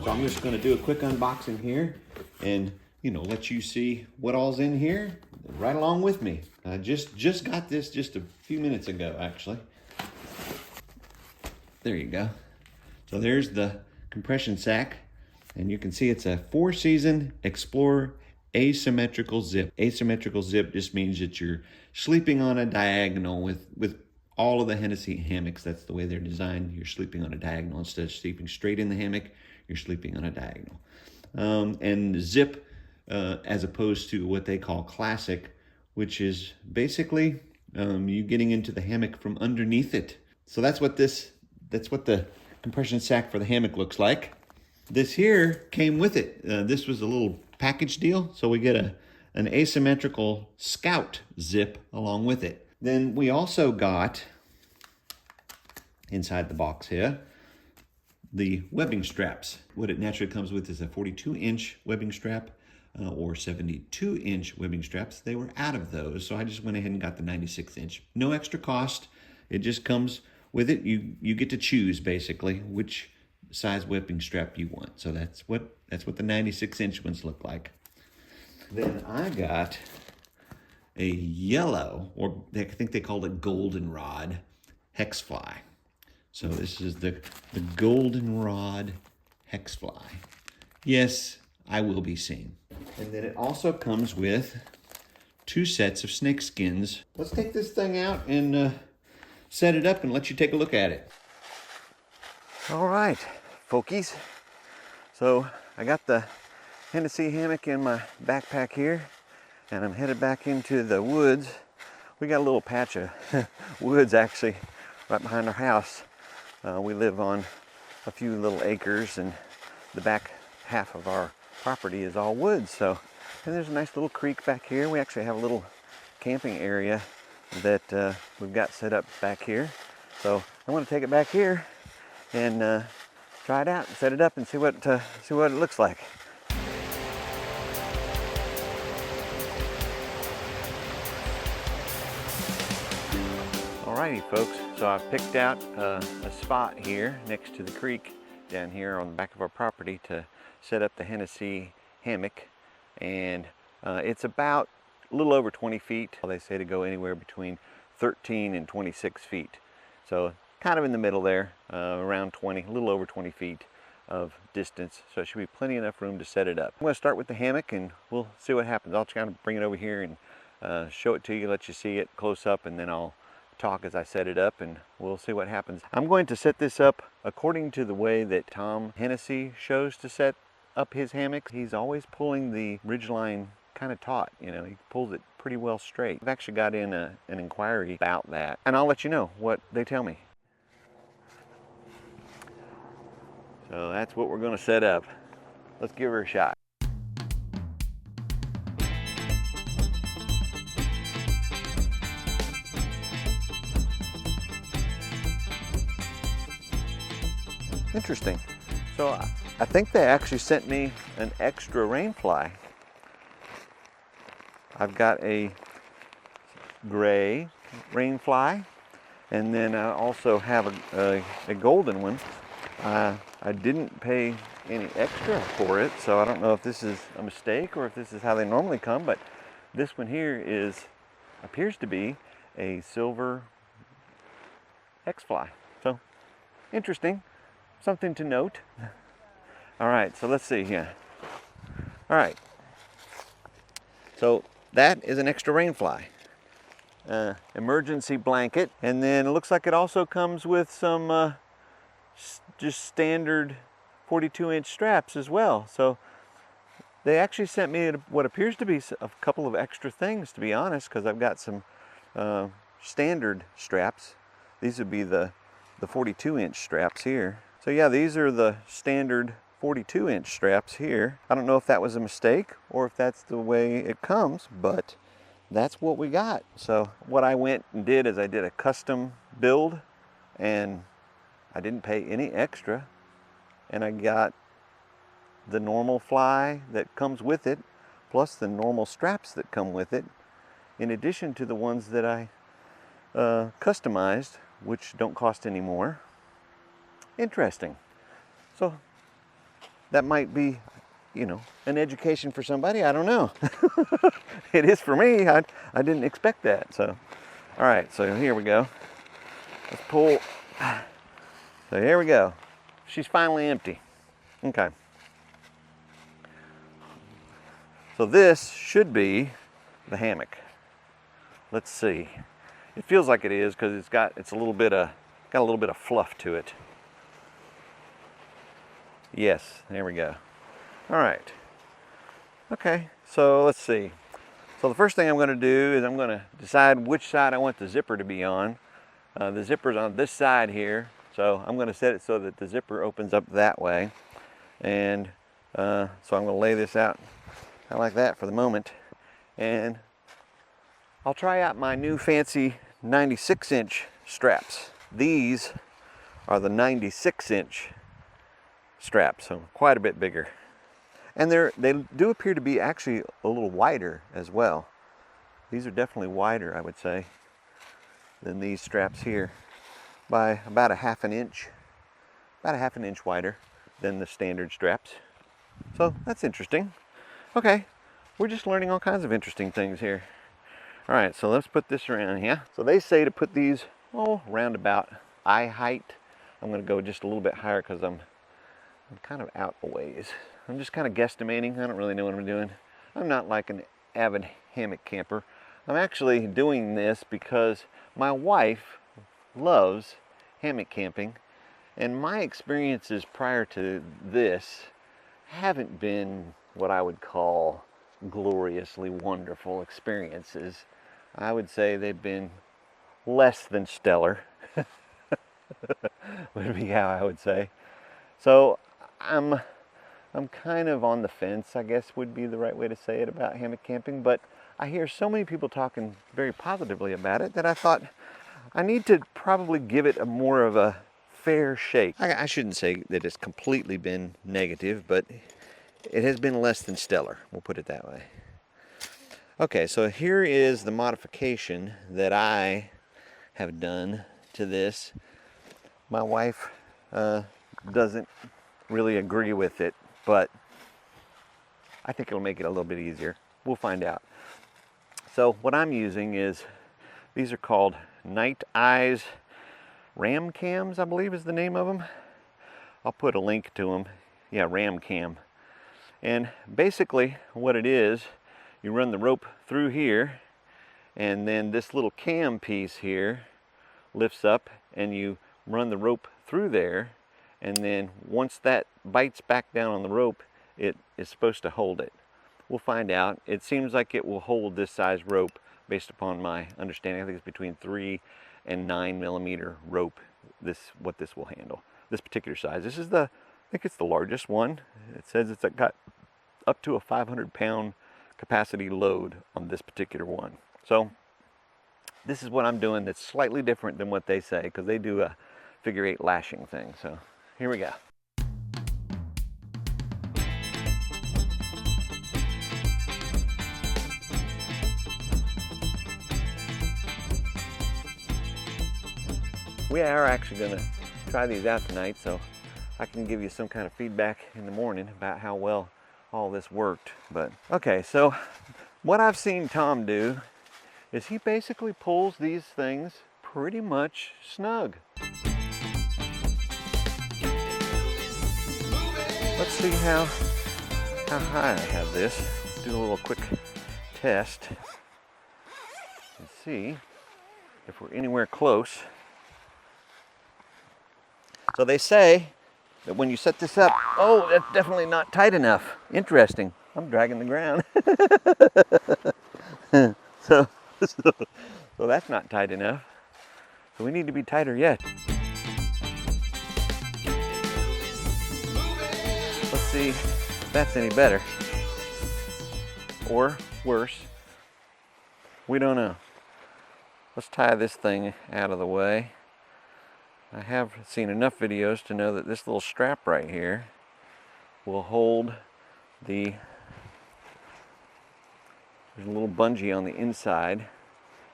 So I'm just going to do a quick unboxing here and, let you see what all's in here right along with me. I just got this just a few minutes ago, actually. There you go. So there's the compression sack, and you can see it's a 4-season Explorer asymmetrical zip. Asymmetrical zip just means that you're sleeping on a diagonal with all of the Hennessy hammocks. That's the way they're designed. You're sleeping on a diagonal. Instead of sleeping straight in the hammock, you're sleeping on a diagonal. And zip, as opposed to what they call classic, which is basically you getting into the hammock from underneath it. So that's what the compression sack for the hammock looks like. This here came with it. This was a little package deal, so we get an asymmetrical Scout zip along with it. Then we also got, inside the box here, the webbing straps. What it naturally comes with is a 42-inch webbing strap or 72-inch webbing straps. They were out of those, so I just went ahead and got the 96-inch. No extra cost. It just comes with it. You get to choose basically which size webbing strap you want. So that's what the 96-inch ones look like. Then I got a yellow, or I think they called it goldenrod hex fly. So this is the goldenrod hex fly. Yes, I will be seen. And then it also comes with 2 sets of snake skins. Let's take this thing out and set it up and let you take a look at it. All right, folkies. So I got the Hennessy hammock in my backpack here, and I'm headed back into the woods. We got a little patch of woods actually right behind our house. We live on a few little acres, and the back half of our property is all woods. So, and there's a nice little creek back here. We actually have a little camping area that we've got set up back here. So I'm going to take it back here and try it out and set it up and see what it looks like. Alrighty folks, so I've picked out a spot here next to the creek down here on the back of our property to set up the Hennessy hammock, and it's about a little over 20 feet. They say to go anywhere between 13 and 26 feet. So kind of in the middle there, around 20, a little over 20 feet of distance. So it should be plenty enough room to set it up. I'm going to start with the hammock and we'll see what happens. I'll kind of bring it over here and show it to you, let you see it close up, and then I'll talk as I set it up and we'll see what happens. I'm going to set this up according to the way that Tom Hennessy shows to set up his hammocks. He's always pulling the ridgeline kind of taut, he pulls it pretty well straight. I've actually got in an inquiry about that, and I'll let you know what they tell me. So that's what we're going to set up. Let's give her a shot. Interesting. So I think they actually sent me an extra Rainfly. I've got a gray Rainfly, and then I also have a golden one. I didn't pay any extra for it, so I don't know if this is a mistake or if this is how they normally come, but this one here appears to be a silver X-Fly. So interesting, something to note. All right, so let's see here. All right, so that is an extra Rainfly. Emergency blanket, and then it looks like it also comes with some just standard 42-inch straps as well. So they actually sent me what appears to be a couple of extra things, to be honest, because I've got some standard straps. These would be the 42-inch straps here. So yeah, these are the standard 42-inch straps here. I don't know if that was a mistake or if that's the way it comes, but that's what we got. So what I went and did is I did a custom build, and I didn't pay any extra, and I got the normal fly that comes with it, plus the normal straps that come with it, in addition to the ones that I customized, which don't cost any more. Interesting. So that might be, you know, an education for somebody. I don't know. It is for me. I didn't expect that. So, all right, so here we go. Let's pull. So here we go. She's finally empty. Okay. So this should be the hammock. Let's see. It feels like it is because got a little bit of fluff to it. Yes, there we go. All right. Okay, so let's see. So the first thing I'm going to do is I'm going to decide which side I want the zipper to be on. The zipper's on this side here, so I'm going to set it so that the zipper opens up that way. And so I'm going to lay this out like that for the moment. And I'll try out my new fancy 96-inch straps. These are the 96-inch straps, so quite a bit bigger. And they do appear to be actually a little wider as well. These are definitely wider, I would say, than these straps here by about a half an inch wider than the standard straps. So that's interesting. Okay, we're just learning all kinds of interesting things here. All right, so let's put this around here. So they say to put these, round about eye height. I'm gonna go just a little bit higher because I'm kind of out a ways. I'm just kind of guesstimating. I don't really know what I'm doing. I'm not like an avid hammock camper. I'm actually doing this because my wife loves hammock camping, and my experiences prior to this haven't been what I would call gloriously wonderful experiences. I would say they've been less than stellar, would be how I would say. So I'm kind of on the fence, I guess would be the right way to say it, about hammock camping, but I hear so many people talking very positively about it that I thought I need to probably give it more of a fair shake. I shouldn't say that it's completely been negative, but it has been less than stellar, we'll put it that way. Okay, so here is the modification that I have done to this. My wife doesn't really agree with it, but I think it'll make it a little bit easier. We'll find out. So what I'm using is, these are called Nite Ize Ram Cams, I believe is the name of them. I'll put a link to them. Yeah, Ram Cam. And basically what it is, you run the rope through here, and then this little cam piece here lifts up, and you run the rope through there, and then once that bites back down on the rope, it is supposed to hold it. We'll find out. It seems like it will hold this size rope based upon my understanding. I think it's between 3 and 9 millimeter rope, what this will handle. This particular size. This is I think it's the largest one. It says it's got up to a 500-pound capacity load on this particular one. So this is what I'm doing that's slightly different than what they say, because they do a figure 8 lashing thing. So here we go. We are actually going to try these out tonight, so I can give you some kind of feedback in the morning about how well all this worked. But okay, so what I've seen Tom do is he basically pulls these things pretty much snug. Let's see how high I have this. Do a little quick test and see if we're anywhere close. So they say that when you set this up, oh, that's definitely not tight enough. Interesting. I'm dragging the ground. So that's not tight enough. So we need to be tighter yet. Let's see if that's any better or worse. We don't know. Let's tie this thing out of the way. I have seen enough videos to know that this little strap right here will hold there's a little bungee on the inside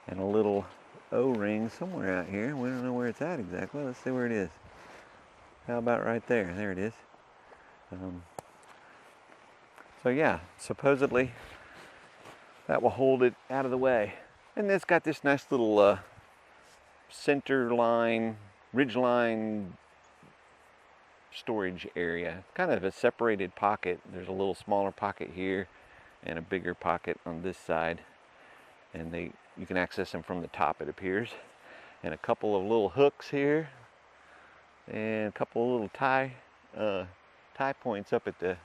and a little O-ring somewhere out here. We don't know where it's at exactly. Let's see where it is. How about right there? There it is. So yeah, supposedly that will hold it out of the way. And it's got this nice little center line, ridge line storage area. Kind of a separated pocket. There's a little smaller pocket here and a bigger pocket on this side. And you can access them from the top, it appears. And a couple of little hooks here. And a couple of little tie points up at the,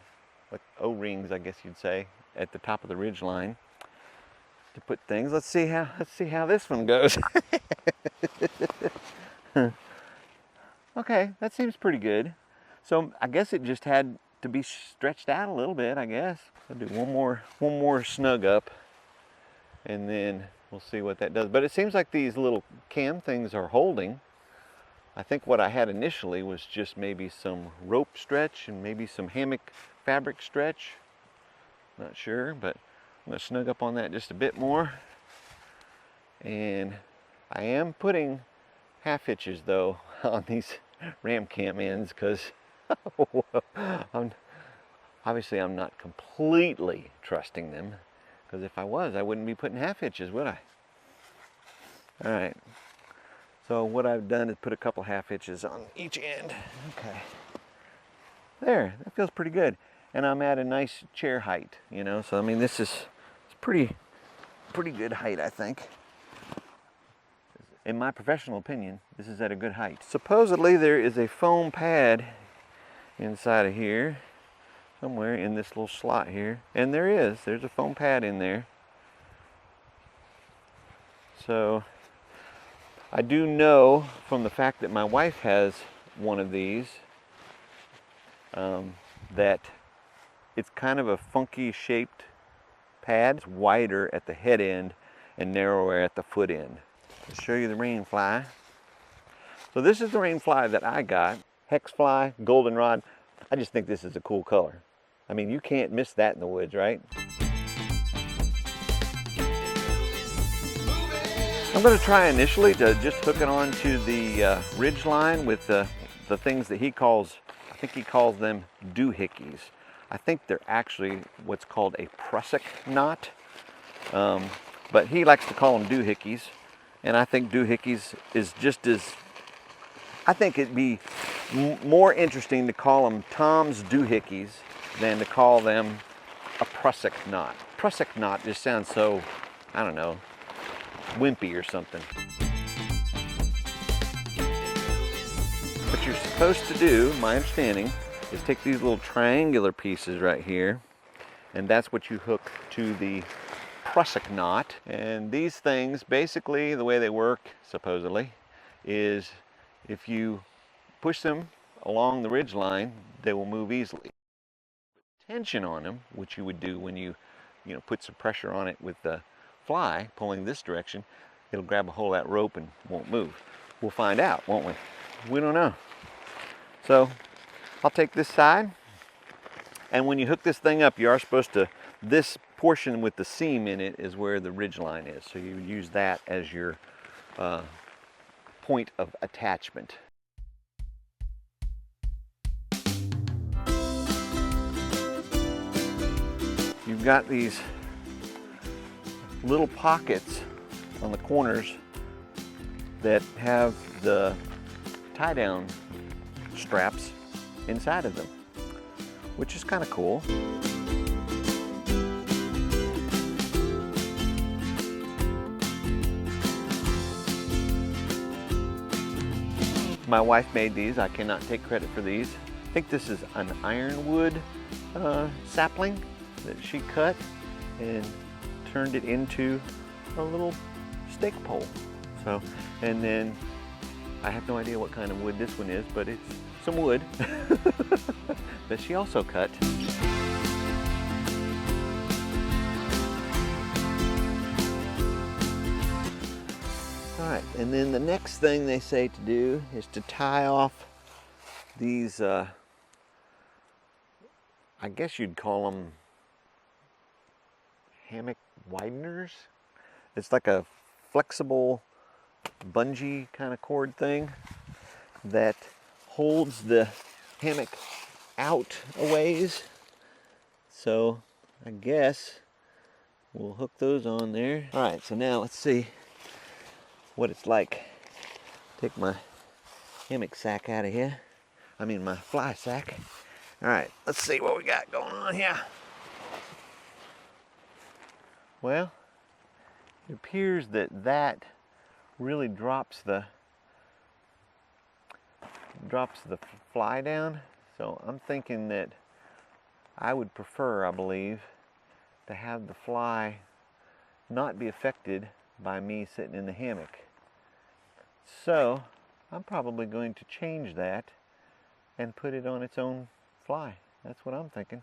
like O-rings, I guess you'd say, at the top of the ridge line to put things. Let's see how this one goes. Okay, that seems pretty good. So I guess it just had to be stretched out a little bit, I guess. I'll do one more snug up, and then we'll see what that does. But it seems like these little cam things are holding. I think what I had initially was just maybe some rope stretch and maybe some hammock fabric stretch. Not sure, but I'm going to snug up on that just a bit more. And I am putting half hitches though on these Ram Cam ends, because obviously I'm not completely trusting them, because if I was, I wouldn't be putting half hitches, would I? All right. So what I've done is put a couple half hitches on each end. Okay. There, that feels pretty good. And I'm at a nice chair height, you know, so I mean it's pretty good height, I think. In my professional opinion, this is at a good height. Supposedly there is a foam pad inside of here, somewhere in this little slot here. And there's a foam pad in there. So I do know from the fact that my wife has one of these that it's kind of a funky shaped pad. It's wider at the head end and narrower at the foot end. I'll show you the Rainfly. So this is the Rainfly that I got. Hexfly, goldenrod. I just think this is a cool color. I mean, you can't miss that in the woods, right? I'm going to try initially to just hook it onto the ridge line with the things that he calls, I think he calls them doohickeys. I think they're actually what's called a prusik knot, but he likes to call them doohickeys, and I think doohickeys is just as, I think it'd be more interesting to call them Tom's doohickeys than to call them a prusik knot. Prusik knot just sounds so, I don't know, wimpy or something. What you're supposed to do, my understanding, is take these little triangular pieces right here, and that's what you hook to the prusik knot. And these things, basically the way they work, supposedly, is if you push them along the ridge line, they will move easily. Tension on them, which you would do when you put some pressure on it with the fly pulling this direction, it'll grab a hold of that rope and won't move. We'll find out, won't we? We don't know. So I'll take this side, and when you hook this thing up, you are supposed to, this portion with the seam in it is where the ridge line is. So you use that as your point of attachment. You've got these little pockets on the corners that have the tie-down straps inside of them, which is kind of cool. My wife made these. I cannot take credit for these. I think this is an ironwood sapling that she cut and turned it into a little stake pole. So, and then I have no idea what kind of wood this one is, but it's some wood that she also cut. All right, and then the next thing they say to do is to tie off these, I guess you'd call them hammock wideners. It's like a flexible bungee kind of cord thing that holds the hammock out a ways So I guess we'll hook those on there. All right, so now let's see what it's like. Take my hammock sack out of here. I mean my fly sack. All right, let's see what we got going on here. Well, it appears that that really drops the fly down. So I'm thinking that I would prefer, I believe, to have the fly not be affected by me sitting in the hammock. So I'm probably going to change that and put it on its own fly. That's what I'm thinking.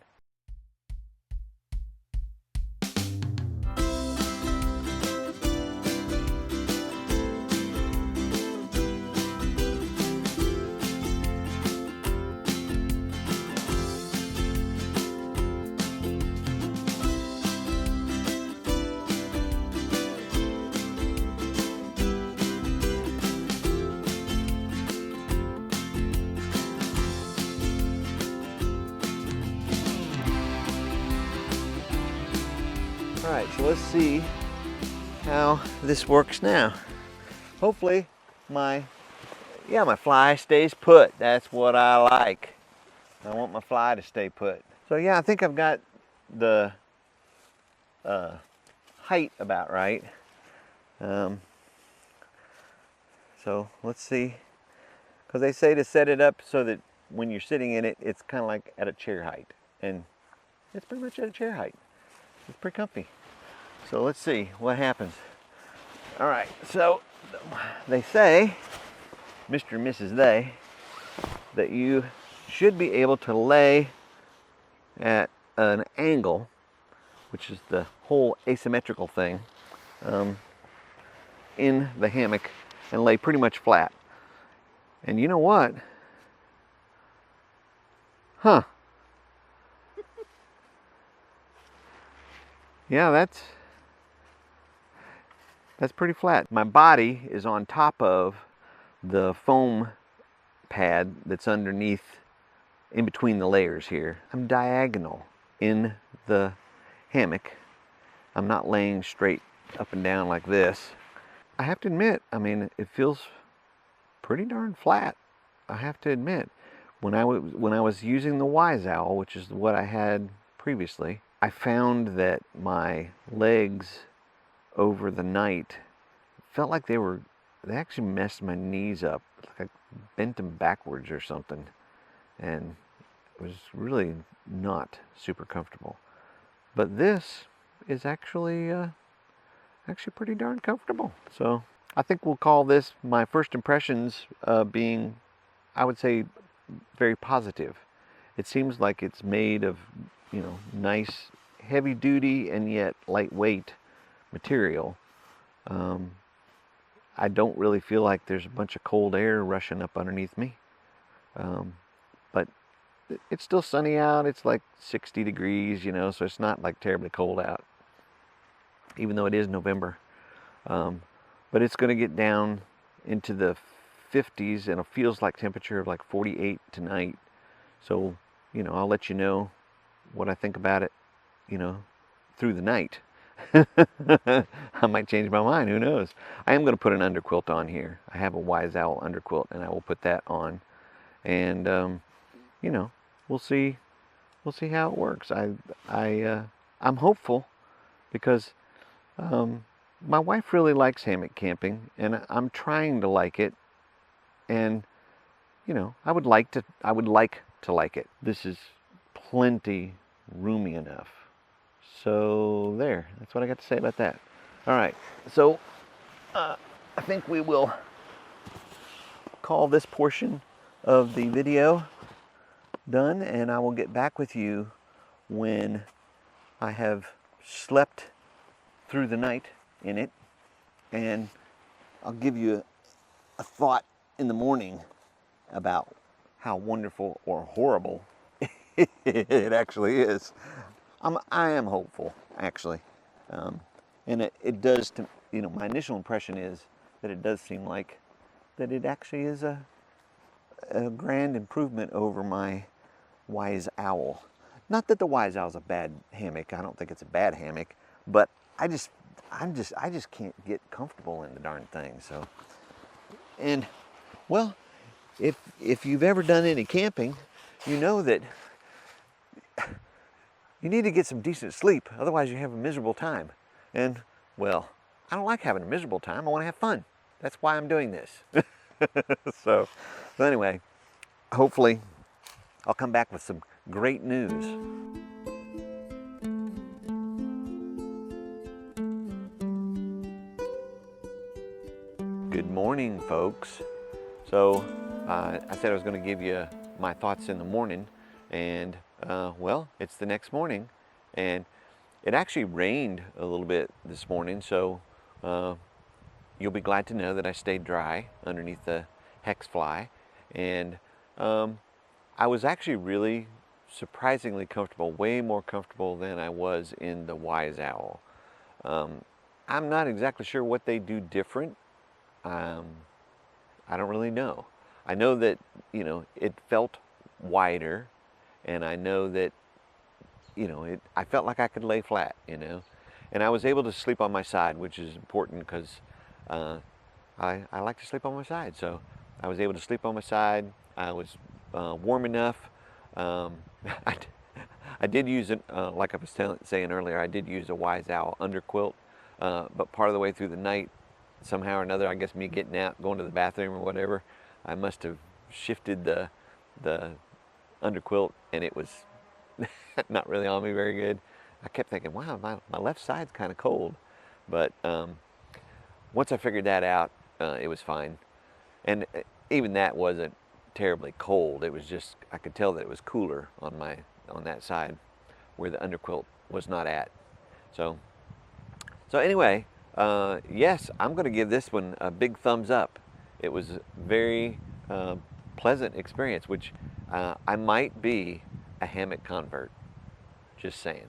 All right, so let's see how this works now. Hopefully my fly stays put. That's what I like. I want my fly to stay put. So yeah, I think I've got the height about right. So let's see, because they say to set it up so that when you're sitting in it, it's kind of like at a chair height, and it's pretty much at a chair height. It's pretty comfy. So let's see what happens. All right, so they say, Mr. and Mrs. They, that you should be able to lay at an angle, which is the whole asymmetrical thing, in the hammock and lay pretty much flat. And you know what? Huh. Yeah, that's pretty flat. My body is on top of the foam pad that's underneath, in between the layers here. I'm diagonal in the hammock. I'm not laying straight up and down like this. I have to admit, I mean, it feels pretty darn flat. I have to admit, when I was using the Wise Owl, which is what I had previously, I found that my legs over the night felt like they actually messed my knees up. Like I bent them backwards or something, and it was really not super comfortable. But this is actually pretty darn comfortable. So I think we'll call this my first impressions being, I would say, very positive. It seems like it's made of, you know, nice heavy duty and yet lightweight material. I don't really feel like there's a bunch of cold air rushing up underneath me, but it's still sunny out. It's like 60 degrees, you know, so it's not like terribly cold out, even though it is November. But it's going to get down into the 50s, and it feels like temperature of like 48 tonight. So, you know, I'll let you know what I think about it, you know, through the night. I might change my mind, who knows. I am going to put an underquilt on here. I have a Wise Owl underquilt, and I will put that on, and you know, we'll see how it works. I'm hopeful, because my wife really likes hammock camping, and I'm trying to like it, and you know, I would like to like it. This is plenty roomy enough. So there, that's what I got to say about that. All right, so I think we will call this portion of the video done, and I will get back with you when I have slept through the night in it, and I'll give you a thought in the morning about how wonderful or horrible it actually is. I am hopeful, actually, and it does. You know, my initial impression is that it does seem like that it actually is a grand improvement over my Wise Owl. Not that the Wise Owl's a bad hammock. I don't think it's a bad hammock, but I just can't get comfortable in the darn thing. So, and well, if you've ever done any camping, you know that you need to get some decent sleep. Otherwise, you have a miserable time. And well, I don't like having a miserable time. I want to have fun. That's why I'm doing this. So anyway, hopefully I'll come back with some great news. Good morning, folks. So I said I was going to give you my thoughts in the morning, and well, it's the next morning, and it actually rained a little bit this morning, so you'll be glad to know that I stayed dry underneath the Hex Fly, and I was actually really surprisingly comfortable, way more comfortable than I was in the Wise Owl. I'm not exactly sure what they do different. I don't really know. I know that, you know, it felt wider, and I know that, you know, I felt like I could lay flat, you know, and I was able to sleep on my side, which is important because I like to sleep on my side. So I was able to sleep on my side. I was warm enough. I did use it, like I was saying earlier, I did use a Wise Owl underquilt, but part of the way through the night, somehow or another, I guess me getting out, going to the bathroom or whatever, I must have shifted the underquilt, and it was not really on me very good. I kept thinking, wow, my left side's kind of cold. But once I figured that out, it was fine. And even that wasn't terribly cold. It was just, I could tell that it was cooler on that side where the underquilt was not at. So anyway, yes, I'm going to give this one a big thumbs up. It was a very pleasant experience, which I might be a hammock convert. Just saying.